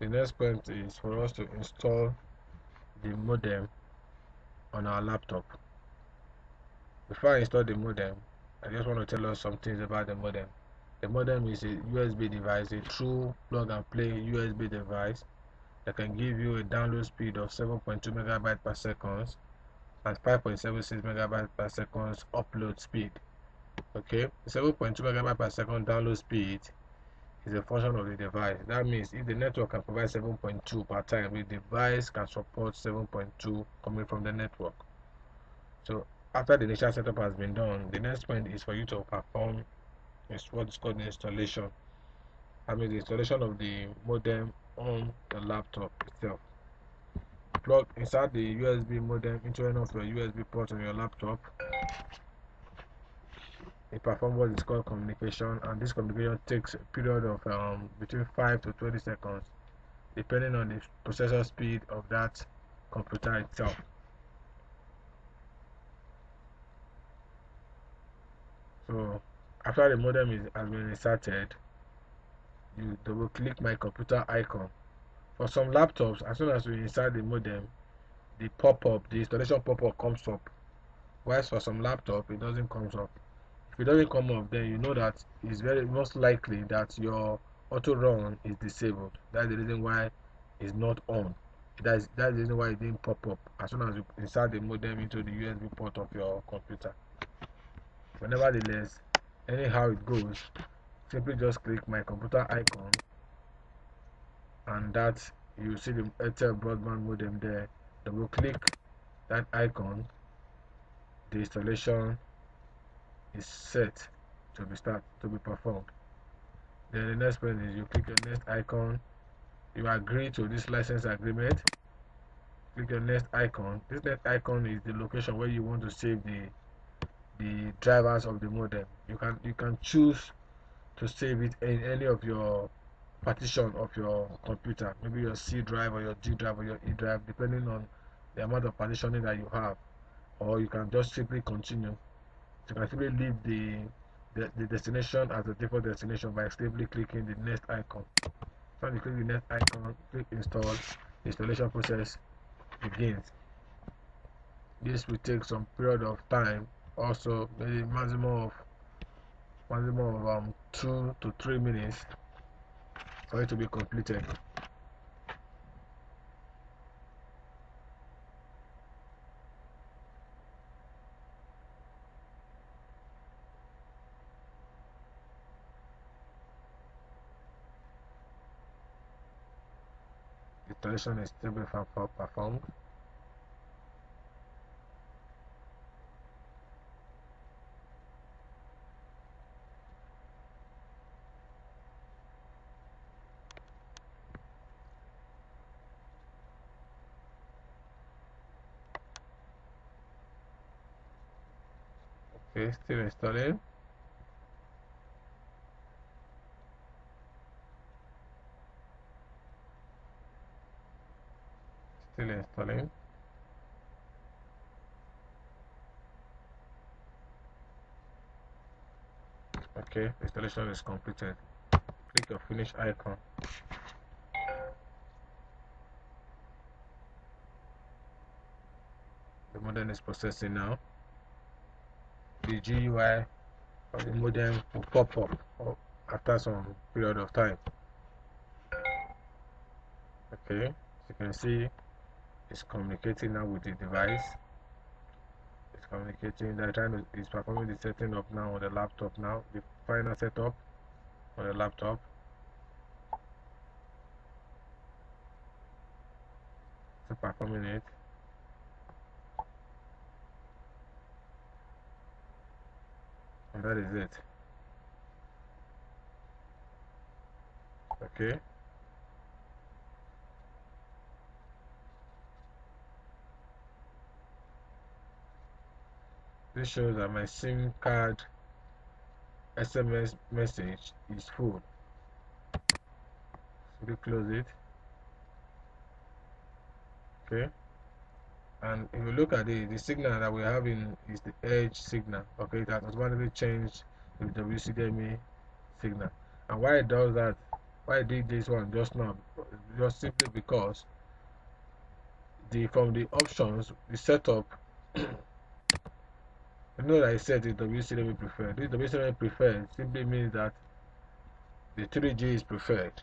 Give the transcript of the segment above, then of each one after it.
the next point is for us to install the modem on our laptop. Before I install the modem, I just want to tell us some things about the modem. The modem is a USB device, a true plug and play USB device that can give you a download speed of 7.2 megabytes per second and 5.76 megabytes per second upload speed. Okay, 7.2 megabytes per second download speed is a function of the device. That means if the network can provide 7.2 per time, the device can support 7.2 coming from the network. So after the initial setup has been done, the next point is for you to perform what is called the installation. I mean the installation of the modem on the laptop itself. Insert the USB modem into one of your USB ports on your laptop. It performs what is called communication, and this communication takes a period of between 5 to 20 seconds depending on the processor speed of that computer itself. So after the modem has been inserted, you double click my computer icon. For some laptops, as soon as you insert the modem, the installation pop-up comes up, whilst for some laptop it doesn't come up. If it doesn't come up, then you know that it's very most likely that your auto run is disabled. That's the reason why it's not on. That's the reason why it didn't pop up as soon as you insert the modem into the USB port of your computer. But nevertheless, anyhow it goes, simply just click my computer icon, and that you see the Airtel broadband modem there. Double click that icon, the installation is set to be performed. Then the next point is you click your next icon, you agree to this license agreement, click your next icon. This next icon is the location where you want to save the drivers of the modem. You can choose to save it in any of your partition of your computer, maybe your C drive or your D drive or your E drive, depending on the amount of partitioning that you have. Or you can just simply continue. You can simply leave the destination as a default destination by simply clicking the next icon. So when you click the next icon, click install, the installation process begins. This will take some period of time, also maybe maximum of 2 to 3 minutes for it to be completed. The installation is still being performed. Okay, still installing. Still installing. Okay, installation is completed. Click your finish icon. The modem is processing now. The GUI of the modem will pop up after some period of time. Okay, as you can see, it's communicating now with the device. It's communicating. It's performing the setting up now on the laptop now. The final setup on the laptop. It's performing it. And that is it. Okay. This shows that my SIM card SMS message is full. So we close it. Okay. And if you look at the signal that we're having is the edge signal. Okay, it has automatically changed to the WCDMA signal. And why it does that, why I did this one just now, just simply because from the options, the setup, you know that I said the WCDMA preferred. This WCDMA preferred simply means that the 3G is preferred.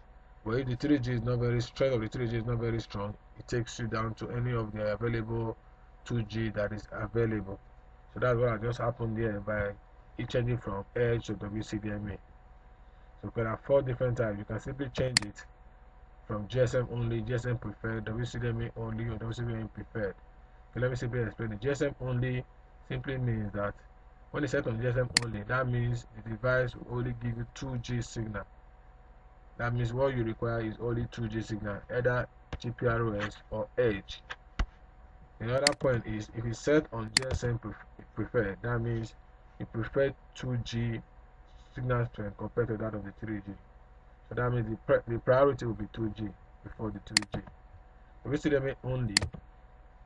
But if the 3G is not very strong, or the 3G is not very strong, it takes you down to any of the available 2G that is available. So that's what just happened here by changing from Edge to WCDMA. So there are 4 different types. You can simply change it from GSM only, GSM preferred, WCDMA only, or WCDMA preferred. So let me simply explain it. GSM only simply means that when it's set on GSM only, that means the device will only give you 2G signal. That means what you require is only 2G signal, either GPRS or Edge. The other point is, if it's set on GSM preferred, that means you prefer 2G signal strength compared to that of the 3G. So that means the priority will be 2G before the 3G. WCDMA only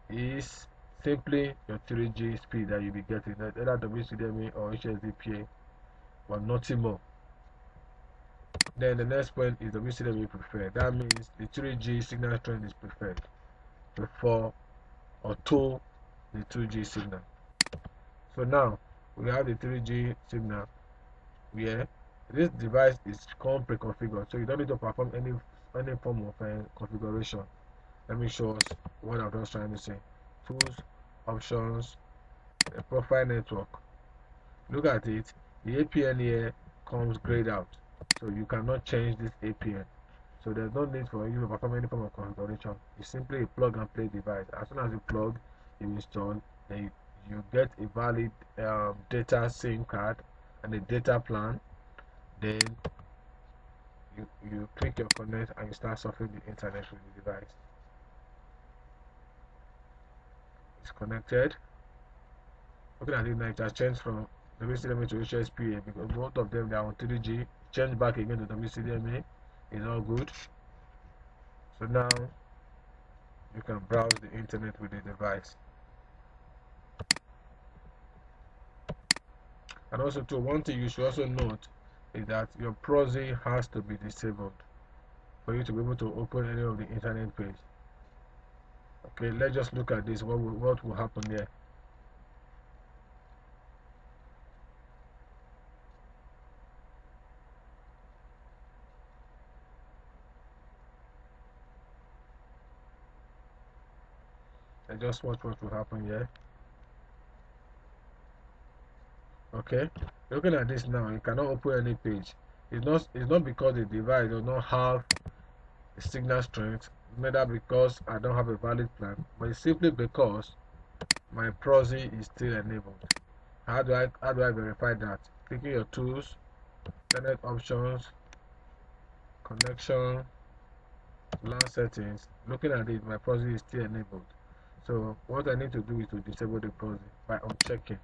is simply your 3G speed that you'll be getting, either WCDMA or HSDPA, but nothing more. Then the next point is WCDMA preferred. That means the 3G signal strength is preferred before or to the 2G signal. So now we have the 3G signal where this device is pre-configured, so you don't need to perform any form of configuration. Let me show us what I'm just trying to say. Tools, options, profile network. Look at it. The APN here comes grayed out, so you cannot change this APN. So there's no need for you to perform any form of configuration. It's simply a plug and play device. As soon as you plug, you install, then you get a valid data SIM card and a data plan. Then you click your connect and you start surfing the internet with the device. It's connected. Looking at it now, it has changed from WCDMA to HSPA because both of them, they are on 3G. Change back again to WCDMA. It's all good. So now you can browse the internet with the device. And also too, one thing you should also note is that your proxy has to be disabled for you to be able to open any of the internet page. Okay, let's just look at this. What will happen there? I just watch what will happen here. Okay, looking at this now, you cannot open any page. It's not because the device does not have the signal strength, neither because I don't have a valid plan, but it's simply because my proxy is still enabled. How do I verify that? Clicking your tools, internet options, connection, LAN settings. Looking at it, my proxy is still enabled. So what I need to do is to disable the proxy by unchecking.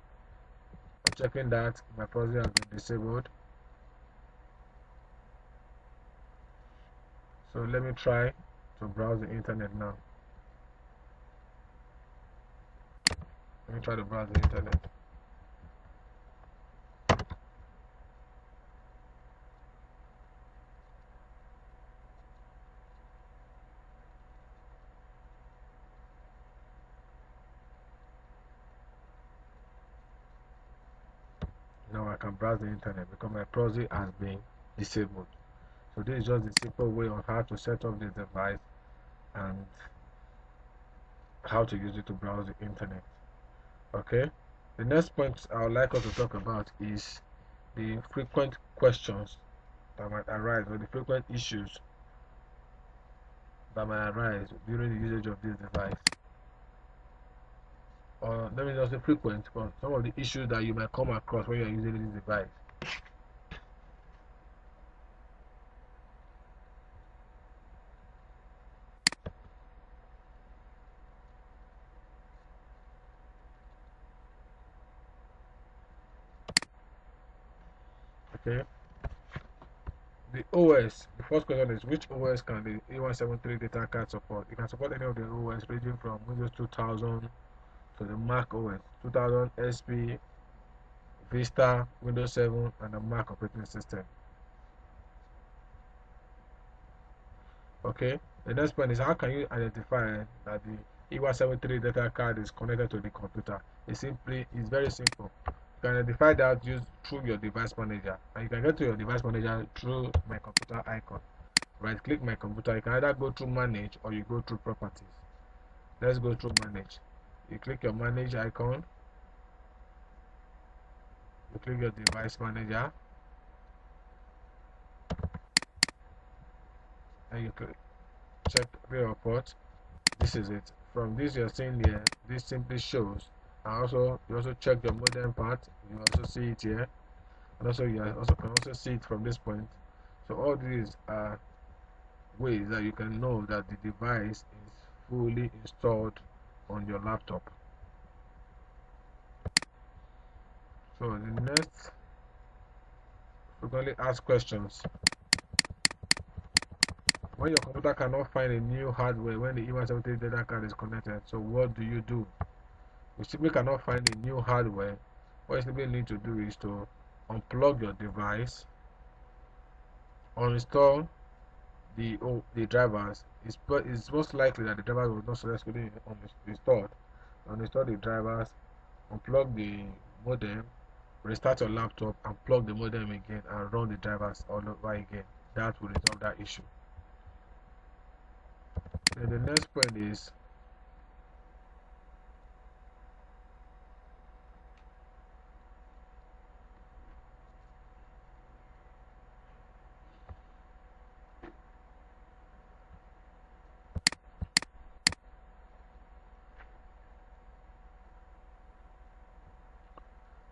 Checking that my proxy has been disabled. So let me try to browse the internet now. Let me try to browse the internet. Now I can browse the internet because my proxy has been disabled. So this is just the simple way on how to set up this device and how to use it to browse the internet. Okay, the next point I would like us to talk about is the frequent questions that might arise, or the frequent issues that might arise during the usage of this device. Or let me not say frequent, but some of the issues that you might come across when you're using this device. Okay, the OS, the first question is, which OS can the A173 data card support? You can support any of the OS ranging from Windows 2000 to the Mac OS 2000, SP, Vista, Windows 7, and the Mac operating system. Okay. The next point is, how can you identify that the E173 data card is connected to the computer? It's very simple. You can identify that through your device manager, and you can get to your device manager through my computer icon. Right click my computer. You can either go through manage or you go through properties. Let's go through manage. You click your manage icon, you click your device manager, and you click check your port. This is it. From this you're seeing here, this simply shows, and also you also check your modem part. You also see it here, and also you can also see it from this point. So all these are ways that you can know that the device is fully installed on your laptop. So the next, frequently asked questions. When your computer cannot find a new hardware when the E173 data card is connected, so what do? You simply cannot find a new hardware. What you simply need to do is to unplug your device, uninstall the drivers. It's most likely that the drivers was not successfully installed. Uninstall the drivers, unplug the modem, restart your laptop, and plug the modem again, and run the drivers all over again. That will resolve that issue. Then the next point is,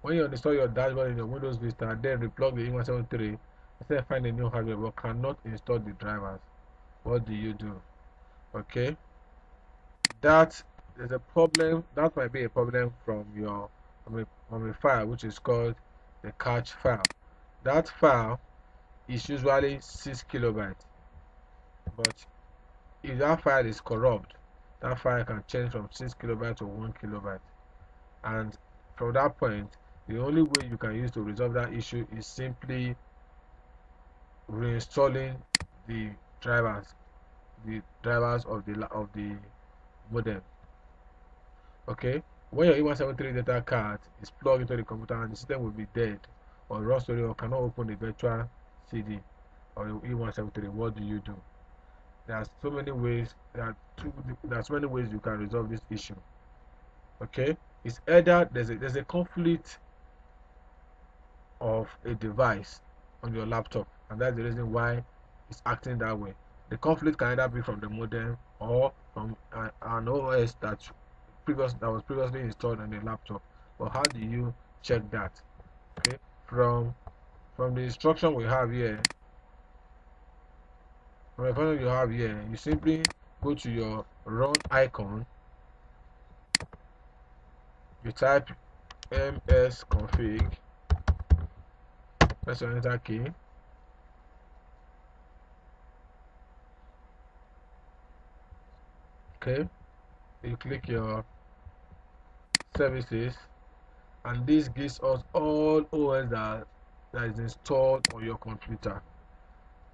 when you install your dashboard in your Windows Vista, then replug the E173, instead find a new hardware but cannot install the drivers, what do you do? Okay, that there's a problem. That might be a problem from a file which is called the cache file. That file is usually 6 kilobytes, but if that file is corrupt, that file can change from 6 kilobytes to 1 kilobyte. And from that point, the only way you can use to resolve that issue is simply reinstalling the drivers, of the modem. Okay, when your E173 data card is plugged into the computer and the system will be dead or rust or cannot open the virtual CD or your E173, what do you do? There are so many ways. There are so many ways you can resolve this issue. Okay, it's either there's a conflict of a device on your laptop, and that's the reason why it's acting that way. The conflict can either be from the modem or from an OS that was previously installed on the laptop. But how do you check that? Okay, from the instruction we have here, you simply go to your run icon, you type msconfig, press your enter key. Okay, you click your services, and this gives us all OS that is installed on your computer.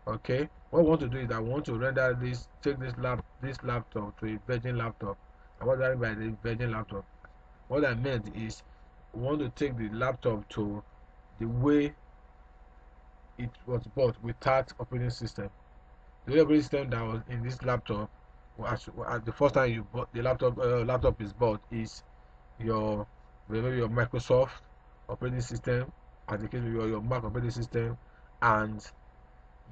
Okay, what we want to do is that we want to render this, take this laptop to a virgin laptop. And what do I mean by the virgin laptop? What I meant is we want to take the laptop to the way it was bought without operating system. The operating system that was in this laptop, the first time you bought the laptop is bought, is your maybe your Microsoft operating system, as the case may be, your Mac operating system, and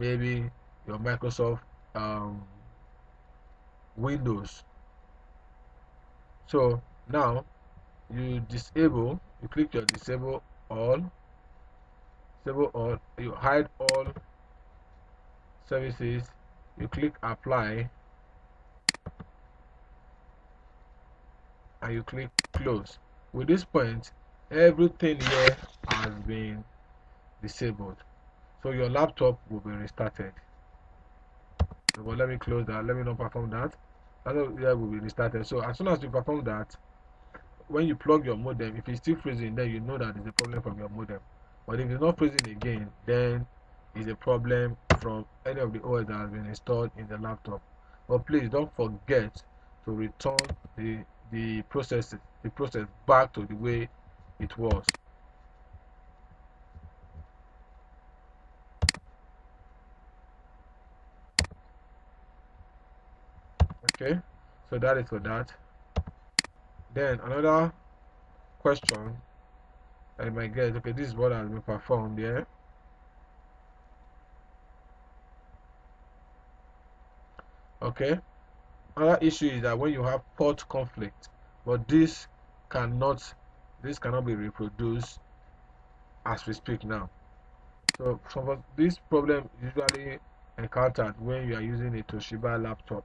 maybe your Microsoft Windows. So now you click your disable all, you hide all services, you click apply, and you click close. With this point, everything here has been disabled, so your laptop will be restarted. So, but let me close that. Let me not perform that. That here will be restarted. So as soon as you perform that, when you plug your modem, if it's still freezing, then you know that it's a problem from your modem. But if it's not freezing again, then it's a problem from any of the OS that has been installed in the laptop. But please don't forget to return the process back to the way it was. Okay, so that is for that. Then another question that you might get, okay, this is what has been performed here. Okay, another issue is that when you have port conflict, but this cannot be reproduced as we speak now. So this problem is usually encountered when you are using a Toshiba laptop.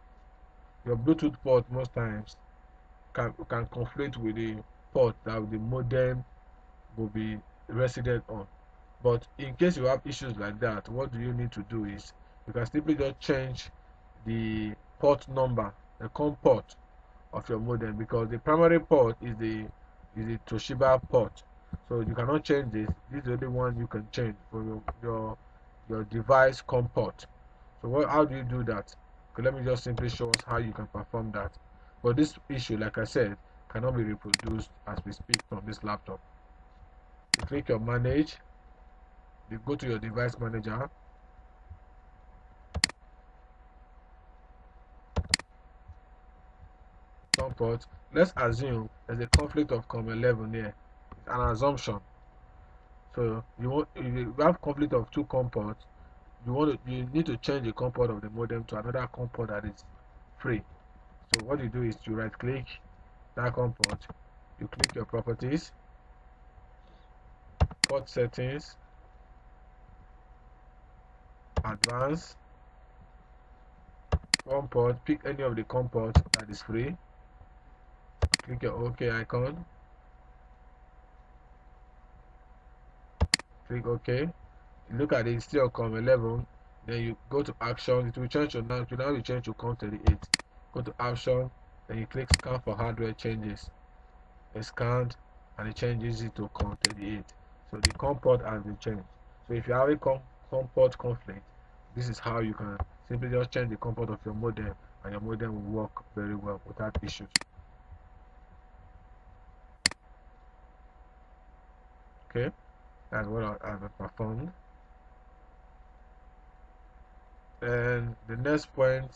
Your Bluetooth port most times can conflict with the port that the modem will be resident on. But in case you have issues like that, what do you need to do is you can simply just change the port number, the COM port of your modem, because the primary port is the Toshiba port. So you cannot change this. This is the only one you can change for your device COM port. So how do you do that? Okay, let me just simply show us how you can perform that. But this issue, like I said, cannot be reproduced as we speak from this laptop. You click your manage, you go to your device manager, COM port. Let's assume there's a conflict of COM11 here. It's an assumption. So if you have conflict of two COM ports, you need to change the COM port of the modem to another COM port that is free. So what you do is you right click that COM port, you click your properties, port settings, advanced, COM port, pick any of the COM ports that is free, click your OK icon, click OK. You look at it, still COM11, then you go to action. It will change to now you change to COM38. Go to action, then you click scan for hardware changes. It's scanned and it changes it to COM38. So the COM port has been changed. So if you have a COM port conflict, this is how you can simply just change the COM port of your modem, and your modem will work very well without issues. Okay, that's what I've performed. And the next question.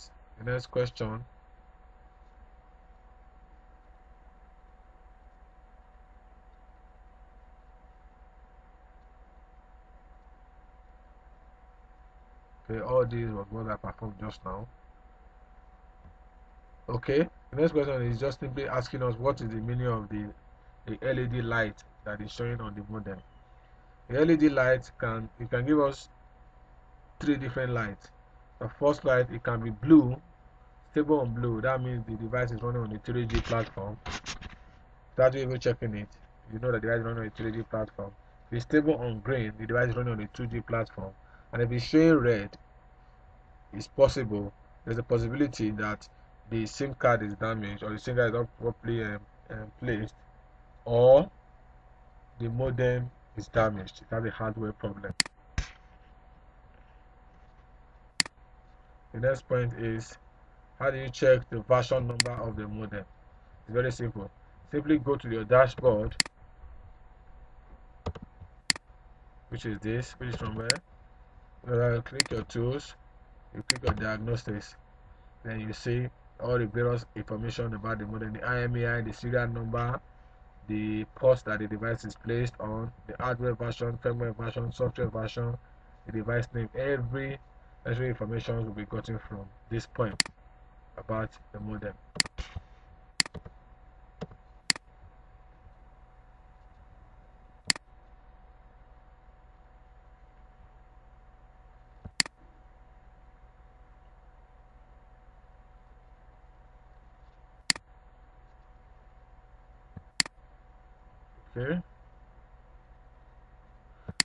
Okay, all these was what I performed just now. Okay, the next question is just simply asking us what is the meaning of the LED light that is showing on the modem. The LED light can give us three different lights. The first light, it can be blue, stable on blue. That means the device is running on a 3G platform. Without you even checking it, you know that the device is running on a 3G platform. If it's stable on green, the device is running on a 2G platform. And if it's showing red, it's possible. There's a possibility that the SIM card is damaged, or the SIM card is not properly placed, or the modem is damaged. It has a hardware problem. The next point is, how do you check the version number of the modem? It's very simple. Simply go to your dashboard, which is from where? Click your tools, you click your diagnostics, then you see all the various information about the modem, the IMEI, the serial number, the port that the device is placed on, the hardware version, firmware version, software version, the device name. Every information will be gotten from this point about the modem.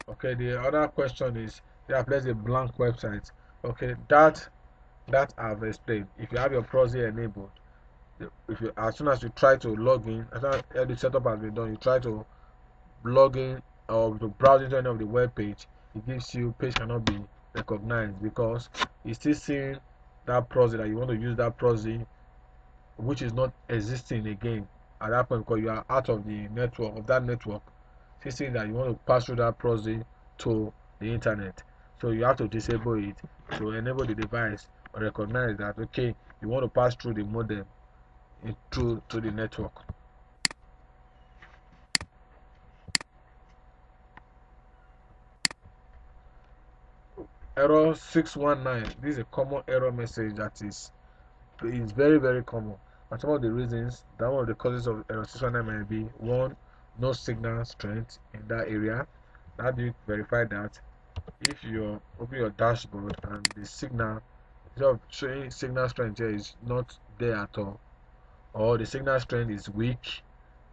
Okay, the other question is, they have placed a blank website. Okay, that I've explained. If you have your proxy enabled, as soon as you try to log in, as soon as the setup has been done, you try to log in or to browse into any of the web page, it gives you page cannot be recognized, because it's still seeing that proxy that you want to use, that proxy which is not existing again at that point, because you are out of the network, of that network. Still seeing that you want to pass through that proxy to the internet. So you have to disable it to enable the device or recognize that, okay, you want to pass through the modem through to the network. Error 619. This is a common error message that is very, very common. And some of the reasons, that one of the causes of error 619 might be: one, no signal strength in that area. How do you verify that? If you open your dashboard and the signal, instead of showing signal strength here, is not there at all, or the signal strength is weak,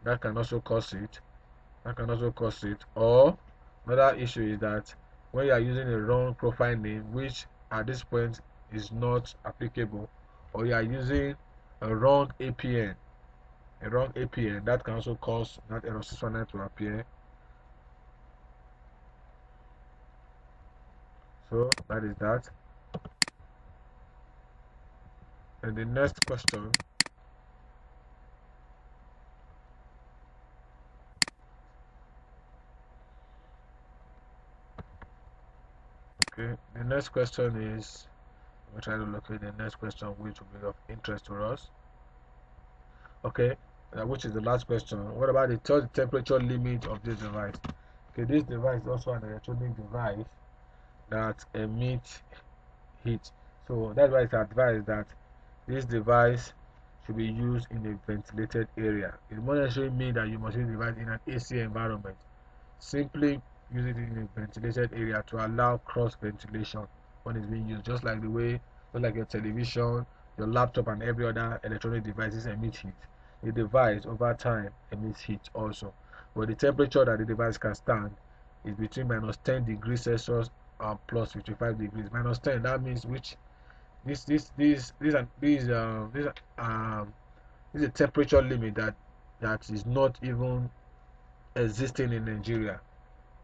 that can also cause it. Or another issue is that when you are using a wrong profile name, which at this point is not applicable, or you are using a wrong APN, that can also cause that error 619 to appear. So that is that. And the next question, okay, the next question is, we'll try to locate the next question which will be of interest to us. Okay, which is the last question. What about the temperature limit of this device? Okay, this device is also an electronic device that emits heat. So that's why it's advised that this device should be used in a ventilated area. It won't necessarily mean that you must use the device in an AC environment. Simply use it in a ventilated area to allow cross ventilation when it's being used, just like the way, just like your television, your laptop, and every other electronic devices emit heat. The device over time emits heat also, but the temperature that the device can stand is between -10 degrees Celsius and plus 55 degrees. -10, that means which this is a temperature limit that is not even existing in Nigeria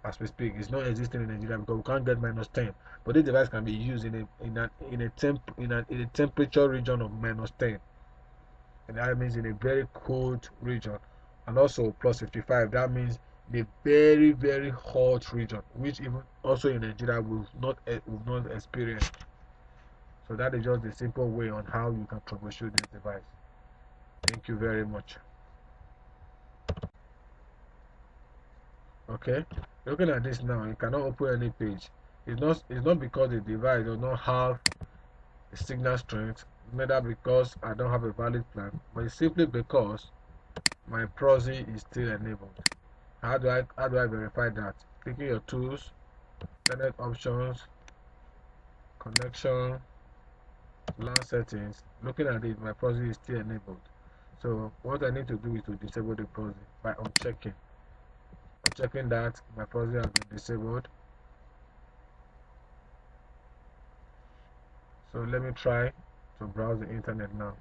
as we speak. It's not existing in Nigeria because we can't get -10. But this device can be used in a temperature region of -10, and that means in a very cold region, and also plus 55. That means in a very, very hot region, which even also in Nigeria will not experience. So that is just the simple way on how you can troubleshoot this device. Thank you very much. Okay, looking at this now, you cannot open any page. It's not because the device does not have a signal strength, neither because I don't have a valid plan, but it's simply because my proxy is still enabled. How do I verify that? Clicking your tools, internet options, connection, LAN settings. Looking at it, my proxy is still enabled. So what I need to do is to disable the proxy by unchecking. Checking that my proxy has been disabled. So let me try to browse the internet now.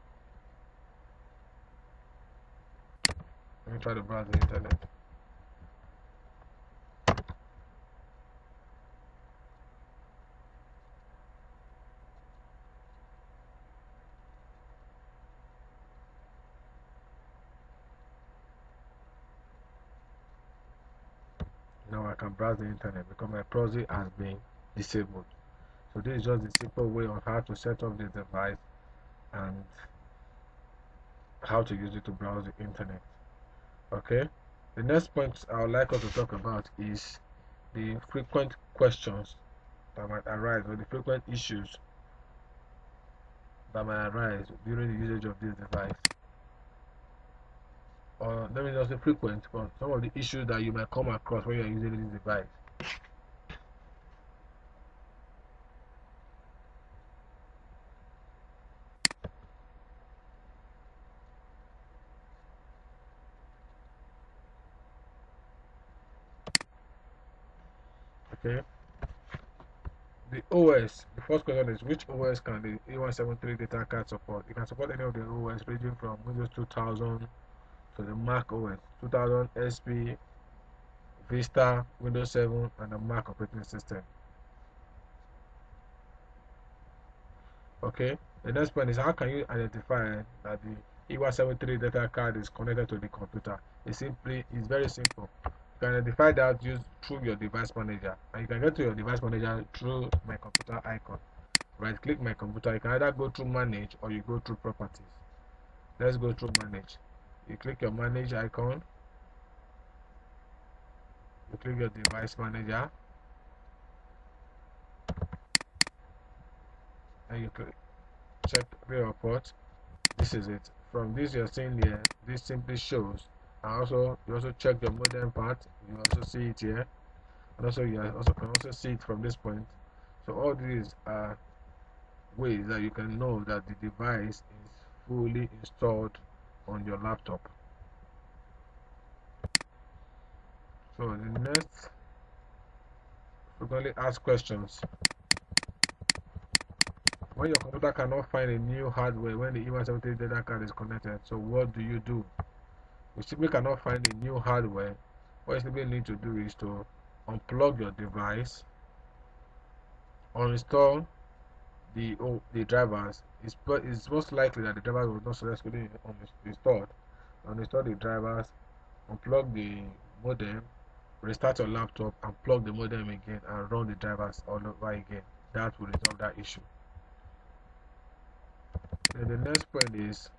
Let me try to browse the internet. Now I can browse the internet because my proxy has been disabled. So this is just the simple way on how to set up this device and how to use it to browse the internet. Okay, the next point I would like us to talk about is the frequent questions that might arise, or the frequent issues that might arise during the usage of this device. Or let me not say frequent, but some of the issues that you might come across when you are using this device. Okay, the OS. The first question is, which OS can the A173 data card support? You can support any of the OS ranging from Windows 2000 to the Mac OS 2000, XP, Vista, Windows 7, and the Mac operating system. Okay. The next point is, how can you identify that the E173 data card is connected to the computer? It's very simple. You can identify that through your device manager, and you can get to your device manager through my computer icon. Right click my computer. You can either go through manage or you go through properties. Let's go through manage. You click your manage icon, you click your device manager, and you click check your port. This is it. From this you're seeing here, this simply shows, and also you also check the modem part. You also see it here, and also you also can also see it from this point. So all these are ways that you can know that the device is fully installed on your laptop. So the next, frequently asked questions. When your computer cannot find a new hardware when the E173 data card is connected, so what do? You simply cannot find a new hardware. What you simply need to do is to unplug your device, uninstall the drivers. It's most likely that the drivers was not successfully installed. Uninstall the drivers, unplug the modem, restart your laptop, and plug the modem again, and run the drivers all over again. That will resolve that issue. Then the next point is,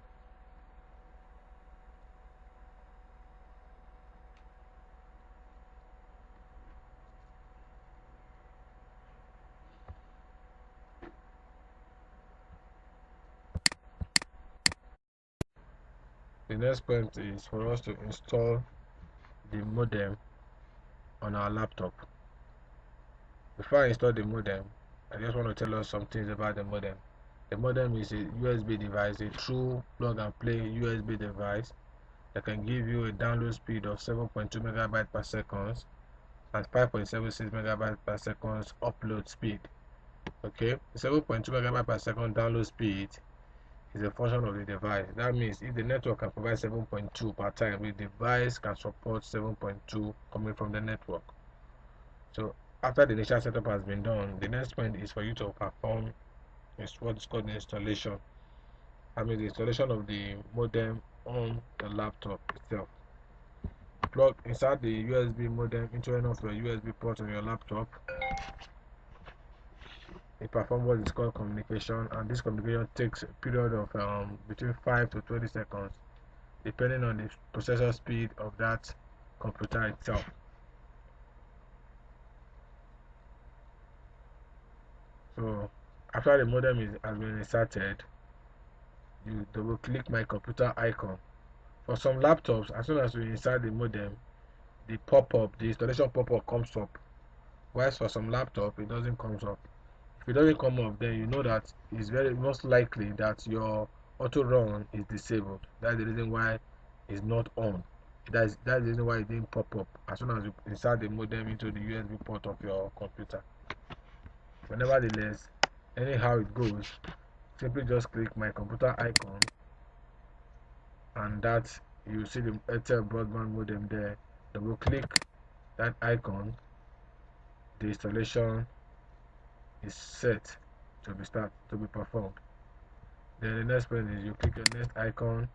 for us to install the modem on our laptop. Before I install the modem, I just want to tell us some things about the modem. The modem is a USB device, a true plug and play USB device that can give you a download speed of 7.2 megabytes per second and 5.76 megabytes per second upload speed. Okay, 7.2 megabytes per second download speed is a function of the device. That means if the network can provide 7.2 per time, the device can support 7.2 coming from the network. So after the initial setup has been done, the next point is for you to perform what is called the installation. I mean the installation of the modem on the laptop itself. Plug insert the USB modem into any of your USB ports on your laptop. It performs what is called communication, and this communication takes a period of between 5 to 20 seconds, depending on the processor speed of that computer itself. So after the modem has been inserted, you double click my computer icon. For some laptops, as soon as you insert the modem, the installation pop-up comes up. Whilst for some laptop, it doesn't come up. If it doesn't come up, then you know that it's very most likely that your auto run is disabled. That's the reason why it's not on. That's the reason why it didn't pop up as soon as you insert the modem into the USB port of your computer. But nevertheless, anyhow it goes, simply just click my computer icon, and that you see the Airtel broadband modem there. Double click that icon. The installation is set to be performed. Then the next point is, you click your next icon.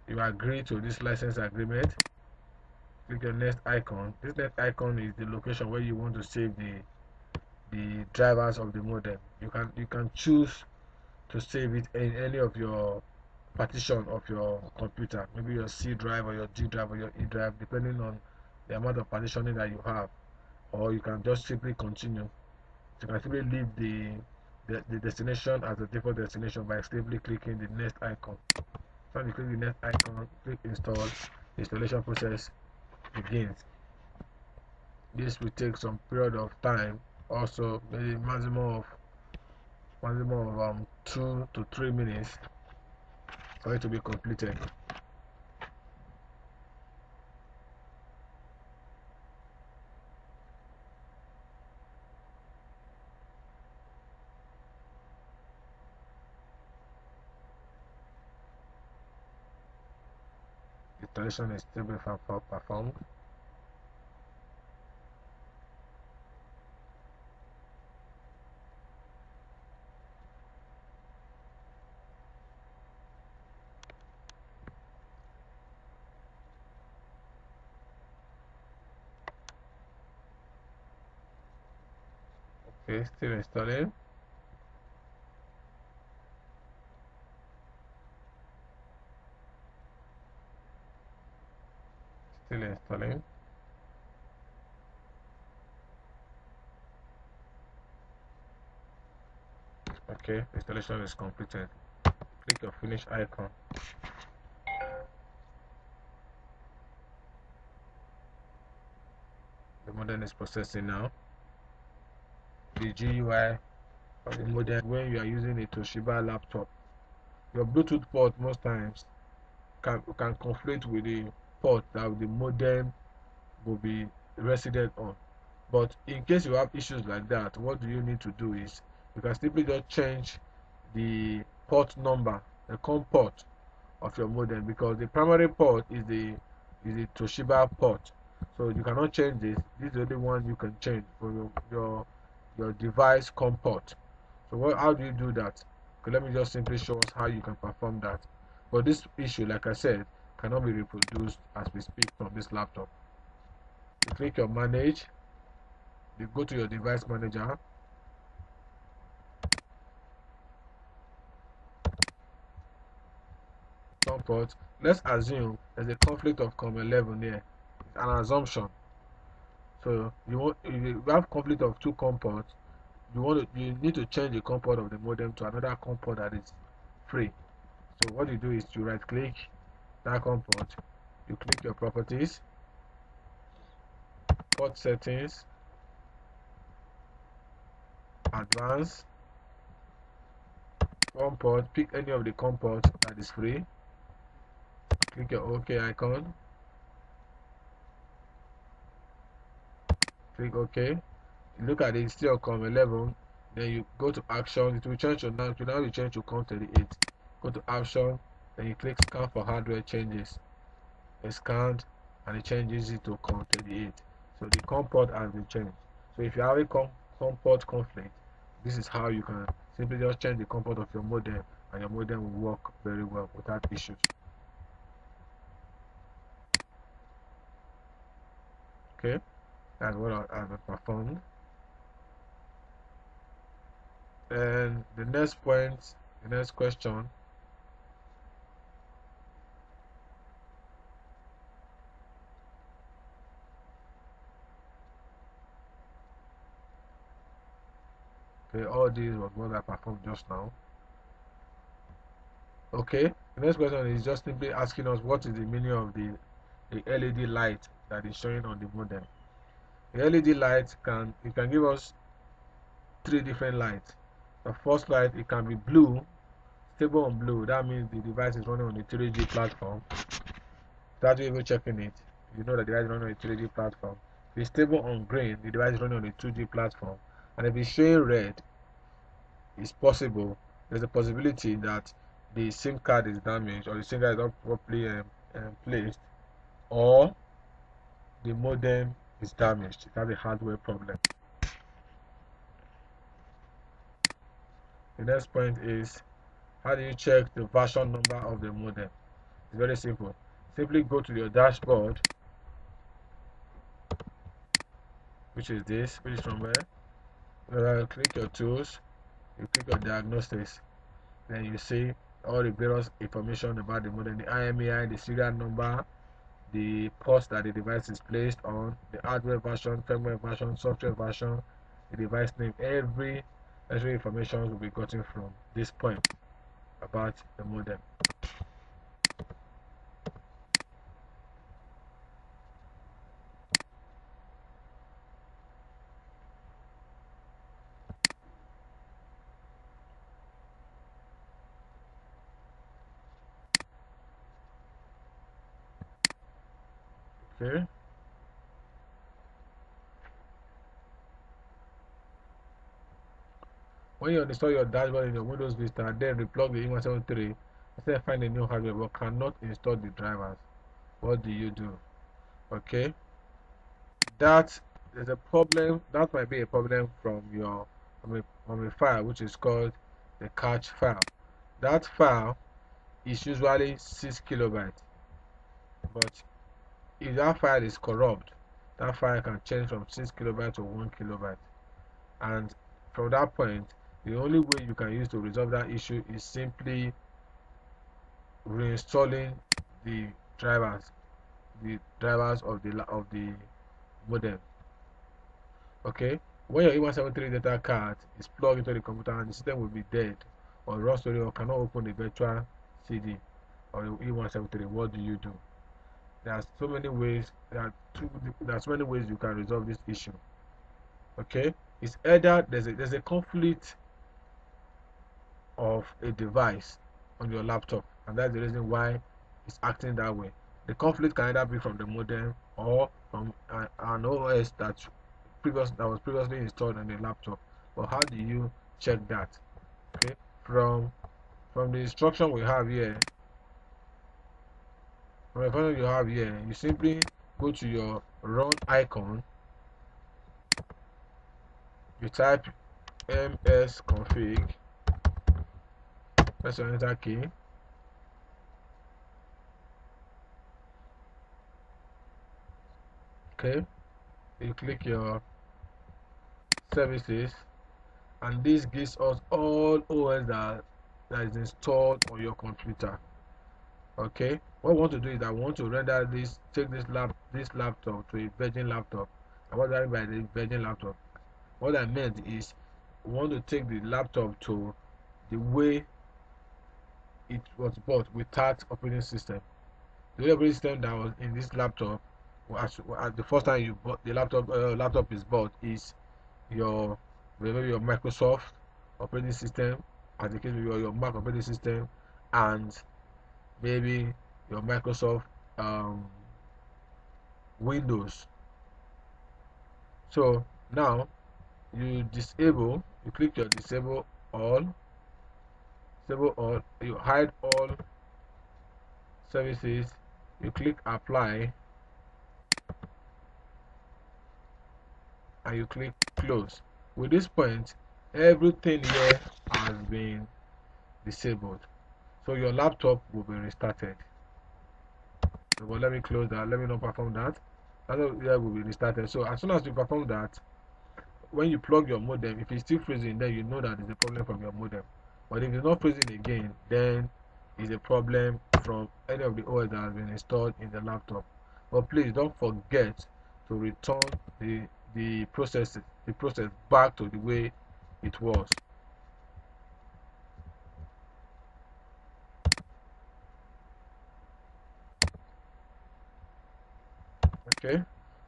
You agree to this license agreement. Click your next icon. This next icon is the location where you want to save the drivers of the modem. You can choose to save it in any of your partition of your computer, maybe your C drive or your D drive or your E drive, depending on the amount of partitioning that you have. Or you can just simply continue. You can simply leave the destination as a default destination by simply clicking the next icon. So when you click the next icon, click install. The installation process begins. This will take some period of time, also maybe maximum of 2 to 3 minutes for it to be completed. The installation is still being performed. Okay, still installing. Still installing. Okay, installation is completed. Click your finish icon. The modem is processing now. The GUI of the modem when you are using a Toshiba laptop. Your Bluetooth port most times can conflict with the port that the modem will be resident on. But in case you have issues like that, what do you need to do is you can simply just change the port number, the COM port of your modem, because the primary port is the Toshiba port. So you cannot change this. This is the only one you can change for your device COM port. So how do you do that? Okay, let me just simply show us how you can perform that. But this issue, like I said, cannot be reproduced as we speak from this laptop. You click your manage, you go to your device manager, COM port. Let's assume there's a conflict of COM11 here. It's an assumption. So if you have conflict of two COM ports, you need to change the COM port of the modem to another COM port that is free. So what you do is you right click that COM port, you click your properties, port settings, advanced, COM port, pick any of the COM ports that is free, click your OK icon, click OK. You look at it, still COM11, then you go to action. It will change to now you change to COM38. Go to action, then you click scan for hardware changes. It's scanned and it changes it to COM38. So the COM port has been changed. So if you have a COM port conflict, this is how you can simply just change the COM port of your modem and your modem will work very well without issues. Okay, that's what I've performed. And the next point, the next question. Okay, all these was what I performed just now. Okay, the next question is just simply asking us what is the meaning of the LED light that is showing on the modem. The LED light can give us three different lights. The first light, it can be blue, stable on blue. That means the device is running on the 3G platform. Without you even checking it, you know that the device is running on a 3G platform. If it's stable on green, the device is running on a 2G platform. And if it's showing red, it's possible. There's a possibility that the SIM card is damaged or the SIM card is not properly placed, or the modem is damaged. It has a hardware problem. The next point is, how do you check the version number of the modem? It's very simple. Simply go to your dashboard, which is from where? Click your tools, you click your diagnostics, then you see all the various information about the modem, the IMEI, the serial number, the ports that the device is placed on, the hardware version, firmware version, software version, the device name. Every necessary information will be gotten from this point about the modem. Okay. When you install your dashboard in your Windows Vista, then replug the E173, instead of find a new hardware but cannot install the drivers, what do you do? Okay, that is a problem. That might be a problem from your from a file which is called the cache file. That file is usually 6 kilobytes, but if that file is corrupt, that file can change from 6 kilobytes to 1 kilobyte, and from that point, the only way you can use to resolve that issue is simply reinstalling the drivers of the modem. Okay, when your E173 data card is plugged into the computer and the system will be dead or raw storage or cannot open the virtual CD or the E173, what do you do? There are so many ways. There are so many ways you can resolve this issue. Okay, it's either there's a conflict of a device on your laptop, and that's the reason why it's acting that way. The conflict can either be from the modem or from an OS that was previously installed on the laptop. But how do you check that? Okay, from the instruction we have here, you simply go to your run icon, you type msconfig, press your enter key. Okay, you click your services, and this gives us all OS that is installed on your computer. Okay, what we want to do is that we want to render this, take this laptop to a virgin laptop. And what do I mean by the virgin laptop? What I meant is we want to take the laptop to the way it was bought without operating system. The operating system that was in this laptop, at the first time you bought the laptop is bought, is your maybe your Microsoft operating system, as the case with your Mac operating system, and maybe your Microsoft Windows. So now you click your disable all, you hide all services, you click apply, and you click close. With this point, everything here has been disabled, so your laptop will be restarted. So, but let me close that. Let me not perform that. Here will be restarted. So as soon as you perform that, when you plug your modem, if it's still freezing, then you know that there's a problem from your modem. But if it's not freezing again, then it's a problem from any of the OS that has been installed in the laptop. But please don't forget to return the process back to the way it was. Okay,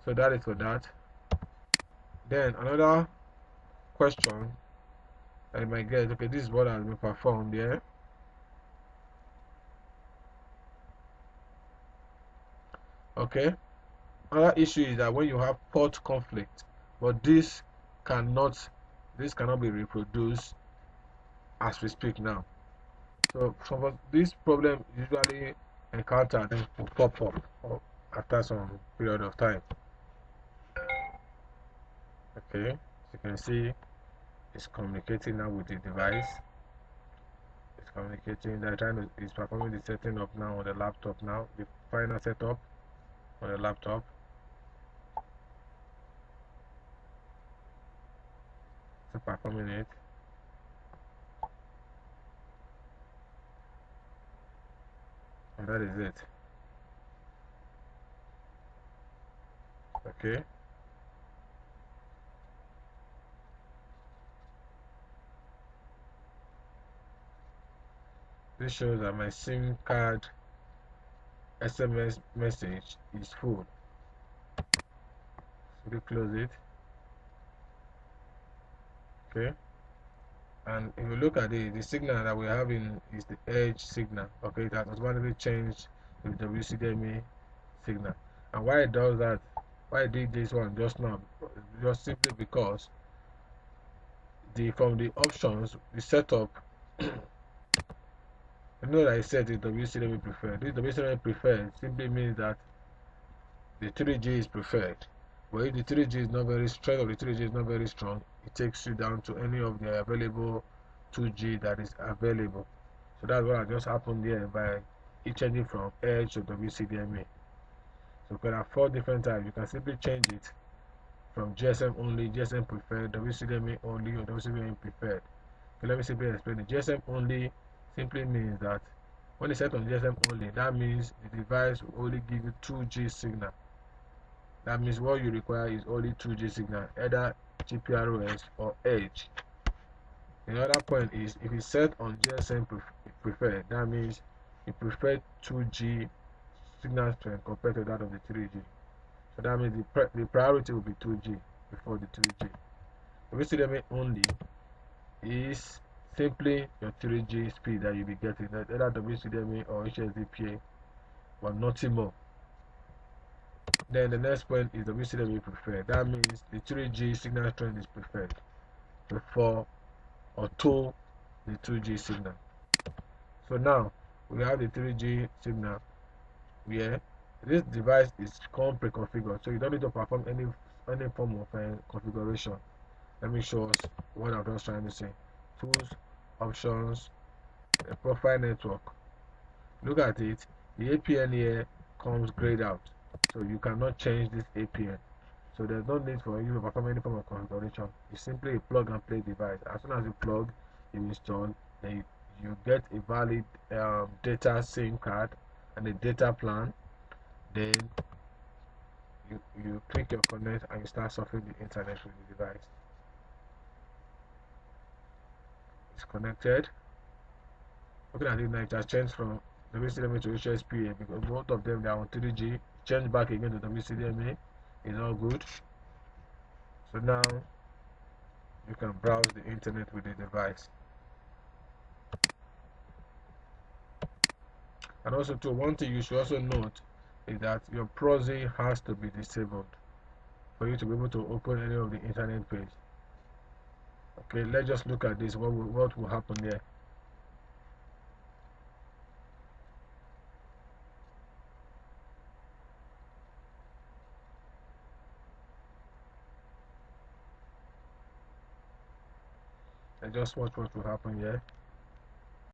so that is for that. Then another question I might get, okay, this is what has been performed here. Okay, another issue is that when you have port conflict, but this cannot be reproduced as we speak now. So this problem usually encountered will pop up after some period of time. Okay, as you can see, it's communicating now with the device. It's communicating. It's performing the setting up now on the laptop now. The final setup on the laptop. So performing it. And that is it. Okay. This shows that my SIM card SMS message is full. So we close it. Okay. And if you look at the signal that we're having is the edge signal. Okay, that automatically changed to the WCDMA signal. And why it does that, why I did this one just now, just simply because from the options, the setup, you know that I said the WCDMA preferred. This WCDMA preferred simply means that the 3G is preferred. But if the 3G is not very strong or the 3G is not very strong, it takes you down to any of the available 2G that is available. So that's what just happened here by changing from edge to WCDMA. So there are 4 different types. You can simply change it from GSM only, GSM preferred, WCDMA only, or WCDMA preferred. Okay, let me simply explain it. GSM only simply means that when it's set on GSM only, that means the device will only give you 2G signal. That means what you require is only 2G signal, either GPRS or Edge. Another point is if it's set on GSM preferred, that means you prefer 2G signal strength compared to that of the 3G. So that means the priority will be 2G before the 3G. WCDMA only is simply your 3G speed that you'll be getting, either WCDMA or HSDPA, but nothing more. Then the next point is WCDMA preferred. That means the 3G signal strength is preferred before or to the 2G signal. So now we have the 3G signal where this device is pre-configured, so you don't need to perform any form of configuration. Let me show us what I'm just trying to say. Tools, options, profile network. Look at it. The APN here comes grayed out, so you cannot change this APN. So there's no need for you to perform any form of configuration. It's simply a plug and play device. As soon as you plug, you install, then you get a valid data SIM card and a data plan. Then you click your connect and you start surfing the internet with the device. It's connected. Looking at it now, it has changed from WCDMA to HSPA because both of them they are on 3G. Change back again to WCDMA. It's all good. So now you can browse the internet with the device. And also too, one thing you should also note is that your proxy has to be disabled for you to be able to open any of the internet page. Okay, let's just look at this. What will happen there? And just watch what will happen here.